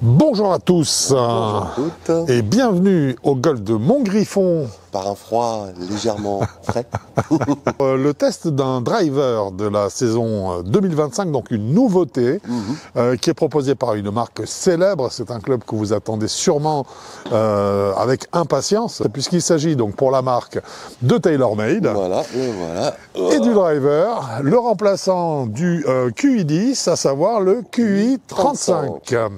Bonjour à tous. Bonjour à toutes. Et bienvenue au golf de Montgriffon. Par un froid légèrement frais. Le test d'un driver de la saison 2025, donc une nouveauté qui est proposée par une marque célèbre. C'est un club que vous attendez sûrement avec impatience, puisqu'il s'agit donc pour la marque de TaylorMade. Voilà, et voilà. Et du driver, le remplaçant du QI10, à savoir le QI35.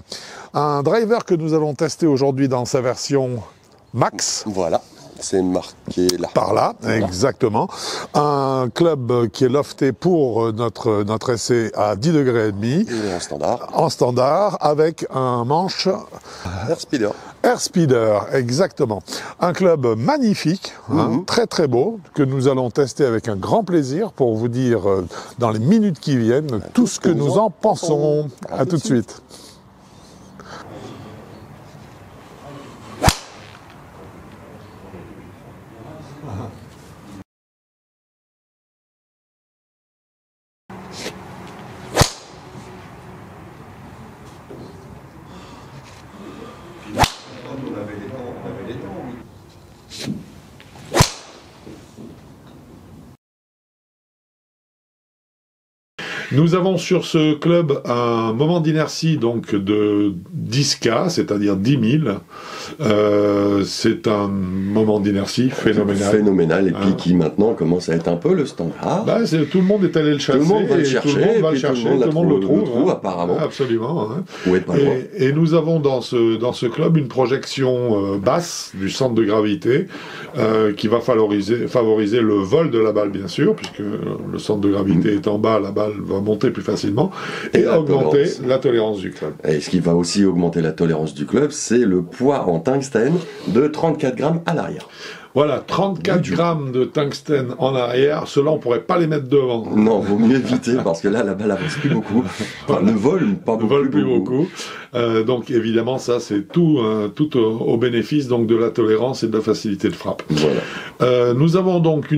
Un driver que nous allons tester aujourd'hui dans sa version Max. Voilà, c'est marqué là. Par là, voilà. Exactement. Un club qui est lofté pour notre essai à 10 degrés et demi. Il est en standard. En standard, avec un manche Airspeeder. Airspeeder, exactement. Un club magnifique, très très beau, que nous allons tester avec un grand plaisir pour vous dire dans les minutes qui viennent tout ce que nous en pensons. À tout de suite. Nous avons sur ce club un moment d'inertie donc de 10K, c'est-à-dire 10 000. C'est un moment d'inertie phénoménal. Phénoménal, et puis qui maintenant commence à être un peu le standard. Bah, tout le monde est allé le chercher. Tout le monde va le chercher, tout le monde le trouve, apparemment. Absolument. Et nous avons dans ce club une projection basse du centre de gravité qui va favoriser le vol de la balle, bien sûr, puisque le centre de gravité est en bas, la balle va monter plus facilement, et augmenter la tolérance du club. Et ce qui va aussi augmenter la tolérance du club, c'est le poids en tungstène de 34 grammes à l'arrière. Voilà, 34 grammes de tungstène en arrière, ceux-là on pourrait pas les mettre devant. Non, vaut mieux éviter, parce que là, la balle avance plus beaucoup. Enfin, ne vole plus beaucoup. Donc évidemment, ça c'est tout au bénéfice donc de la tolérance et de la facilité de frappe. Voilà. Nous avons donc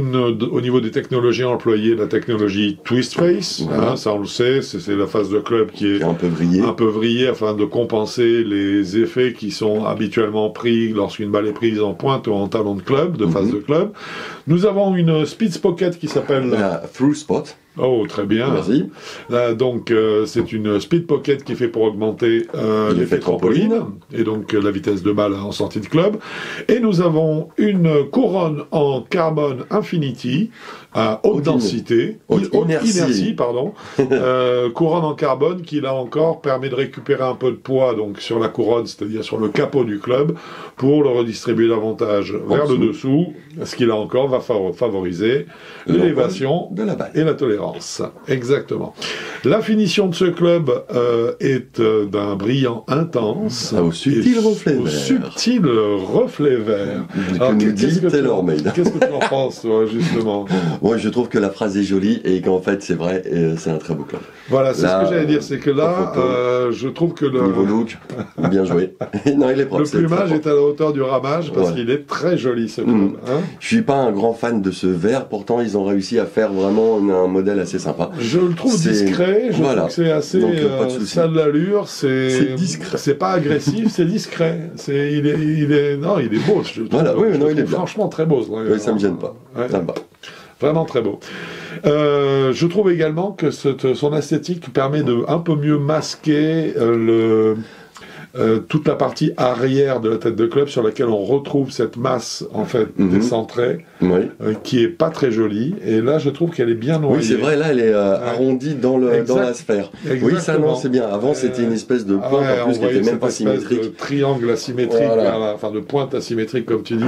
au niveau des technologies employées, la technologie Twist Face, voilà. Ça on le sait, c'est la phase de club qui est un peu vrillée afin de compenser les effets qui sont habituellement pris lorsqu'une balle est prise en pointe ou en talon de club, de phase de club. Nous avons une Speed Pocket qui s'appelle la Through Spot. Oh, très bien. Merci. Donc, c'est une Speed Pocket qui est fait pour augmenter l'effet trampoline et donc la vitesse de balle en sortie de club. Et nous avons une couronne en carbone Infinity à haute densité, haute inertie, pardon. Couronne en carbone qui, là encore, permet de récupérer un peu de poids donc sur la couronne, c'est-à-dire sur le capot du club, pour le redistribuer davantage vers le dessous, ce qui, là encore, va favoriser l'élévation de la balle et la tolérance. Exactement. La finition de ce club est d'un brillant intense. Au subtil reflet vert. Au subtil reflet vert. Qu'est-ce que tu en penses, toi, justement? Moi, je trouve que la phrase est jolie et qu'en fait, c'est vrai, c'est un très beau club. Voilà, c'est ce que j'allais dire, c'est que là, je trouve que le... Niveau look, bien joué. Non, il est propre. Le plumage est à la hauteur du ramage parce qu'il est très joli, ce club. Je suis pas un grand fan de ce vert, pourtant ils ont réussi à faire vraiment un modèle assez sympa. Je le trouve discret, je trouve que c'est assez ça de l'allure, c'est discret. C'est pas agressif, c'est discret. Il est beau, je trouve. Voilà, oui, non, il est franchement très beau. Oui, ça me gêne pas. Ça me va. Vraiment très beau. Je trouve également que son esthétique permet de un peu mieux masquer toute la partie arrière de la tête de club sur laquelle on retrouve cette masse en fait décentrée qui est pas très jolie, et là je trouve qu'elle est bien noyée. Oui, c'est vrai, là elle est arrondie dans la sphère. Exactement. Oui, ça non, c'est bien. Avant c'était une espèce de pointe en plus qui était même pas symétrique. De triangle asymétrique, enfin de pointe asymétrique comme tu dis,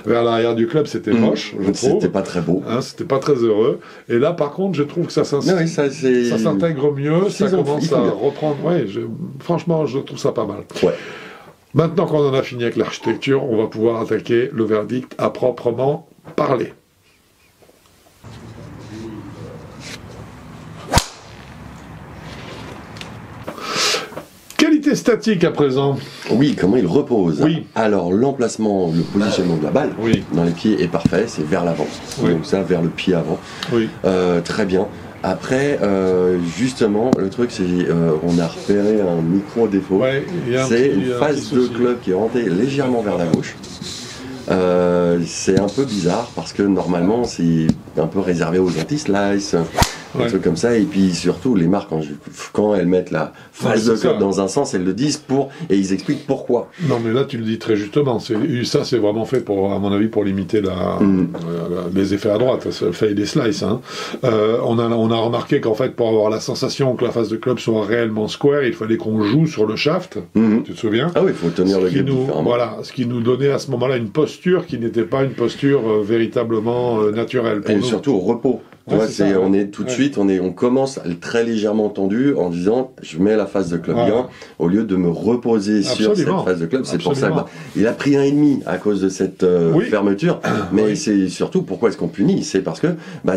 vers l'arrière du club, c'était moche, je trouve. C'était pas très beau. C'était pas très heureux. Et là par contre je trouve que ça s'intègre mieux, ça commence à reprendre. Franchement je trouve ça pas mal. Ouais. Maintenant qu'on en a fini avec l'architecture, on va pouvoir attaquer le verdict à proprement parler. Qualité statique à présent. Oui, comment il repose. Oui. Alors l'emplacement, le positionnement de la balle dans les pieds est parfait, c'est vers l'avant. Donc ça, vers le pied avant. Oui. Très bien. Après, justement, le truc, c'est on a repéré un micro-défaut. Ouais, c'est une face de club qui est orientée légèrement vers la gauche. C'est un peu bizarre parce que normalement, c'est un peu réservé aux anti-slice. Un truc comme ça, et puis surtout les marques quand elles mettent la face de club dans un sens, elles le disent et ils expliquent pourquoi. Non mais là tu le dis très justement, ça c'est vraiment fait pour, à mon avis, pour limiter les effets à droite, ça fait des slices. Hein. On a remarqué qu'en fait pour avoir la sensation que la face de club soit réellement square, il fallait qu'on joue sur le shaft, tu te souviens? Ah oui, il faut tenir le grip différemment. Voilà, ce qui nous donnait à ce moment-là une posture qui n'était pas une posture véritablement naturelle pour et nous. Surtout au repos. Ouais, on est tout de suite, on commence très légèrement tendu en disant je mets la phase de club bien au lieu de me reposer sur cette phase de club. C'est pour ça il a pris 1,5 à cause de cette fermeture. Mais c'est surtout pourquoi est-ce qu'on punit, c'est parce que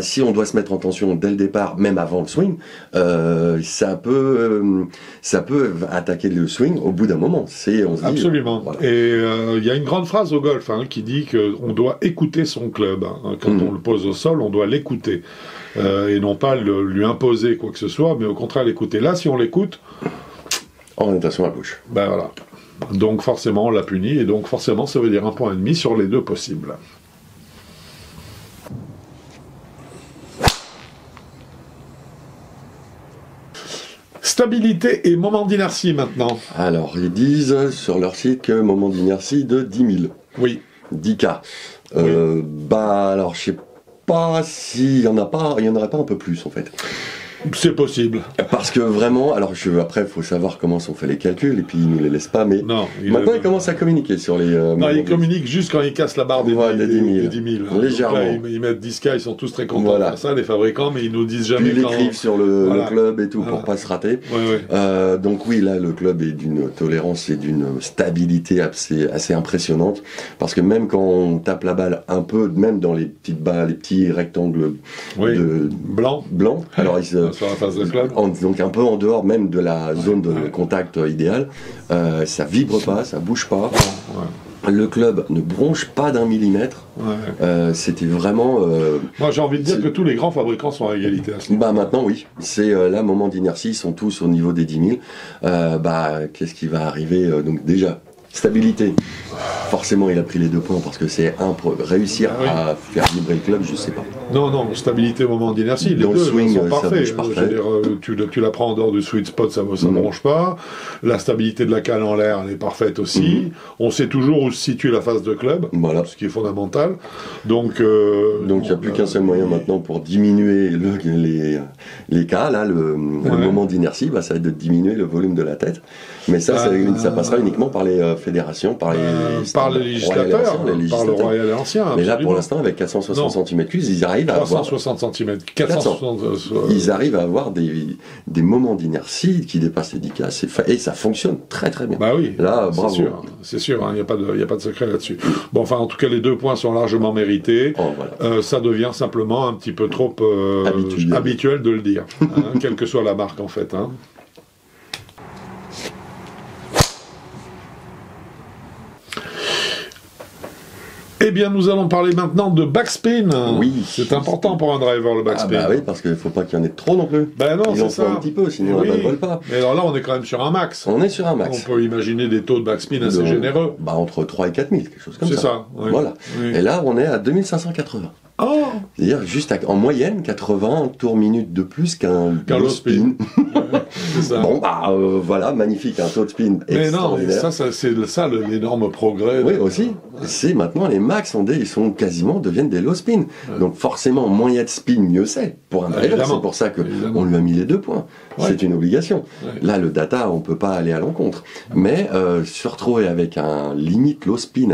si on doit se mettre en tension dès le départ, même avant le swing, ça peut attaquer le swing au bout d'un moment. Absolument. Voilà. Et il y a une grande phrase au golf qui dit qu'on doit écouter son club. Quand on le pose au sol, on doit l'écouter. Et non pas lui imposer quoi que ce soit, mais au contraire l'écouter. Là, si on l'écoute, orientation à gauche. Ben voilà. Donc forcément on l'a puni, et donc forcément ça veut dire 1,5 points sur les deux possibles. Stabilité et moment d'inertie maintenant. Alors ils disent sur leur site que moment d'inertie de 10 000. Oui. 10K. Alors je sais pas s'il y en aurait pas un peu plus en fait. C'est possible. Parce que vraiment, après, il faut savoir comment sont faits les calculs, et puis ils nous les laissent pas, mais maintenant ils commencent à communiquer sur les... non, ils communiquent juste quand ils cassent la barre des 10 000. Légèrement. Donc là, ils mettent 10K, ils sont tous très contents de faire ça, les fabricants, mais ils nous disent jamais puis ils l'écrivent sur le club et tout, pour pas se rater. Donc oui, là, le club est d'une tolérance et d'une stabilité assez impressionnante, parce que même quand on tape la balle un peu, même dans les petites balles, les petits rectangles blancs, alors sur la face de club. Donc un peu en dehors même de la zone de contact idéale, ça vibre pas, ça bouge pas. Le club ne bronche pas d'1 millimètre. C'était vraiment... Moi j'ai envie de dire que tous les grands fabricants sont à égalité à ce niveau. Maintenant oui, c'est là, moment d'inertie, ils sont tous au niveau des 10 000. Qu'est-ce qui va arriver donc déjà, stabilité. Forcément, il a pris les 2 points parce que c'est réussir à faire vibrer le club, je sais pas. Non, stabilité, moment d'inertie, les dans deux le swing, sont parfaits. Ça bouge je veux dire, tu la prends en dehors du sweet spot, ça ne bronche pas. La stabilité de la cale en l'air, elle est parfaite aussi. On sait toujours où se situe la face de club, ce qui est fondamental. Donc il n'y a plus qu'un seul moyen maintenant pour diminuer les cas. Là, le moment d'inertie, ça va être de diminuer le volume de la tête. Mais ça passera uniquement par les fédérations, par les législateurs, par le Royal et l'Ancien. Mais là, pour l'instant, avec 460 cm cubes, ils arrivent à avoir... 360 cm. Ils arrivent à avoir des moments d'inertie qui dépassent les 10K, et ça fonctionne très très bien. Bah oui, là, bravo. C'est sûr, il n'y a pas de secret là-dessus. Bon, enfin, en tout cas, les 2 points sont largement mérités. Ça devient simplement un petit peu trop habituel de le dire, quelle que soit la marque en fait. Eh bien, nous allons parler maintenant de backspin. Oui. C'est important pour un driver, le backspin. Oui, parce qu'il ne faut pas qu'il y en ait trop non plus. Non, c'est ça. Un petit peu, sinon la balle ne vole pas. Mais alors là, on est quand même sur un max. On est sur un max. On peut imaginer des taux de backspin assez généreux. Entre 3 et 4 000, quelque chose comme ça. C'est ça. Voilà. Et là, on est à 2580. C'est-à-dire juste en moyenne 80 tours minute de plus qu'un low spin. C'est ça. Voilà, magnifique, un taux de spin extraordinaire. Mais c'est ça l'énorme progrès. Oui, aussi. C'est maintenant les max deviennent des low spin. Donc forcément, moins il y a de spin, mieux c'est. Pour un driver, c'est pour ça qu'on lui a mis les 2 points. C'est une obligation. Là, le data, on peut pas aller à l'encontre. Mais se retrouver avec un limite low spin,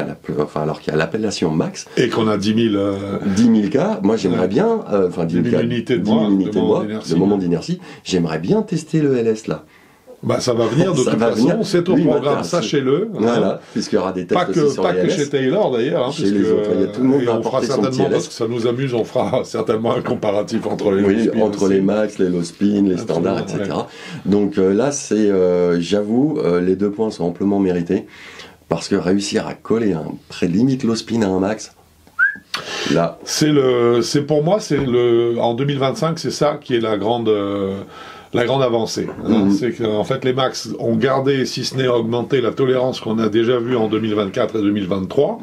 alors qu'il y a l'appellation max. Et qu'on a 10 000 cas, moi j'aimerais bien, 10 000 unités de moment d'inertie, j'aimerais bien tester le LS là. Ça va venir de toute façon, c'est au programme, sachez-le. Voilà, puisqu'il y aura des tests aussi sur les LS. Pas que chez Taylor d'ailleurs. Chez les autres, il y a tout le monde va apporter son petit LS. Parce que ça nous amuse, on fera certainement un comparatif entre les low spin entre les max, les low spin, les standards, etc. Donc là, j'avoue, les 2 points sont amplement mérités. Parce que réussir à coller un pré-limite low spin à un max, Là. C'est pour moi, en 2025, c'est ça qui est la grande avancée. C'est qu'en fait, les Max ont gardé, si ce n'est augmenté, la tolérance qu'on a déjà vue en 2024 et 2023,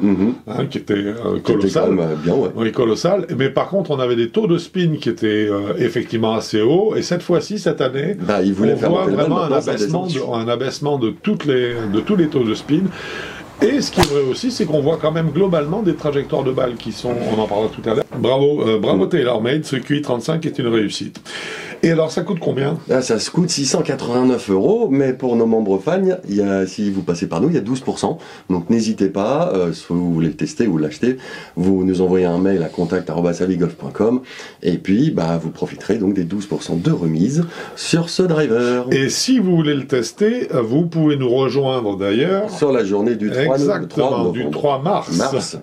qui était colossale. Oui, colossale. Mais par contre, on avait des taux de spin qui étaient effectivement assez hauts. Et cette fois-ci, cette année, on voit vraiment un abaissement de tous les taux de spin. Et ce qui est vrai aussi, c'est qu'on voit quand même globalement des trajectoires de balles qui sont, on en parlera tout à l'heure. Bravo TaylorMade, ce QI35 est une réussite. Et alors, ça coûte combien? Ça se coûte 689 €, mais pour nos membres fans, si vous passez par nous, il y a 12%. Donc n'hésitez pas, si vous voulez le tester ou l'acheter, vous nous envoyez un mail à contact@savigolf.com et puis vous profiterez donc des 12% de remise sur ce driver. Et si vous voulez le tester, vous pouvez nous rejoindre d'ailleurs sur la journée du 3 du 3 mars.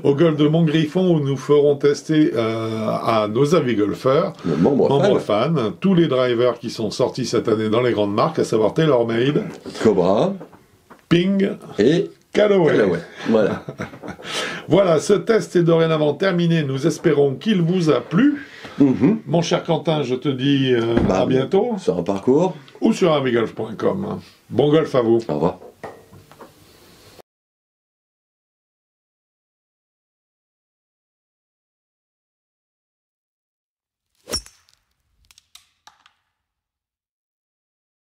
Au golf de Montgriffon, où nous ferons tester à nos avis golfeurs, membres fans, tous les drivers qui sont sortis cette année dans les grandes marques, à savoir TaylorMade, Cobra, Ping et Callaway. Voilà. Voilà, ce test est dorénavant terminé. Nous espérons qu'il vous a plu. Mon cher Quentin, je te dis à bientôt. Sur un parcours. Ou sur amigolf.com. Bon golf à vous. Au revoir.